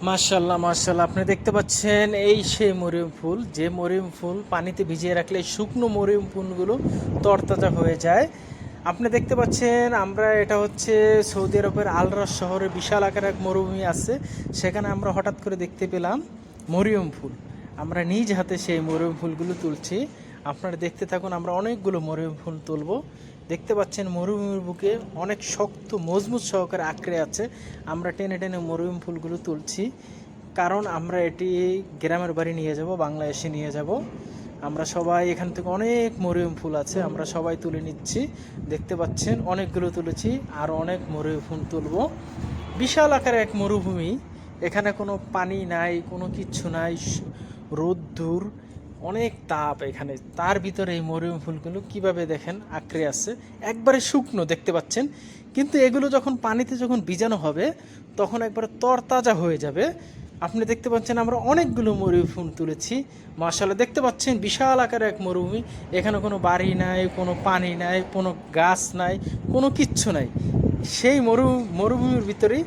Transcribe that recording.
মাশাআল্লাহ মাশাআল্লাহ, আপনি দেখতে পাচ্ছেন এই সেই মরিয়ম ফুল, যে মরিয়ম ফুল পানিতে ভিজিয়ে রাখলে শুকনো মরিয়ম ফুলগুলো তরতাজা হয়ে যায়। আপনি দেখতে পাচ্ছেন আমরা এটা হচ্ছে সৌদি আরবের আলরাস শহরে বিশাল আকারের এক মরুভূমি আছে, সেখানে আমরা হঠাৎ করে দেখতে পেলাম মরিয়ম ফুল। আমরা নিজ হাতে সেই মরিয়ম ফুলগুলো তুলছি। আপনারা দেখতে থাকুন, আমরা অনেকগুলো মরিয়ম ফুল তুলব। দেখতে পাচ্ছেন মরুভূমির বুকে অনেক শক্ত মজবুত সহকারে আঁকড়ে আছে। আমরা টেনে টেনে মরুভূমি ফুলগুলো তুলছি, কারণ আমরা এটি গ্রামের বাড়ি নিয়ে যাব, বাংলাদেশে নিয়ে যাব। আমরা সবাই এখান থেকে অনেক মরিয়ম ফুল আছে, আমরা সবাই তুলে নিচ্ছি। দেখতে পাচ্ছেন অনেকগুলো তুলেছি, আর অনেক মরিয়ম ফুল তুলব। বিশাল আকারে এক মরুভূমি, এখানে কোনো পানি নাই, কোনো কিচ্ছু নাই, রোদ্দুর, অনেক তাপ এখানে। তার ভিতরে এই মরিয়ম ফুলগুলো কিভাবে দেখেন আঁকড়ে আছে, একবারে শুকনো দেখতে পাচ্ছেন, কিন্তু এগুলো যখন পানিতে যখন ভিজানো হবে তখন একবারে তরতাজা হয়ে যাবে। আপনি দেখতে পাচ্ছেন আমরা অনেকগুলো মরুভূমি ফুল তুলেছি। মাশাআল্লাহ, দেখতে পাচ্ছেন বিশাল আকারে এক মরুভূমি, এখানে কোনো বাড়ি নাই, কোনো পানি নাই, কোনো গাছ নাই, কোনো কিচ্ছু নাই। সেই মরুভূমির ভিতরেই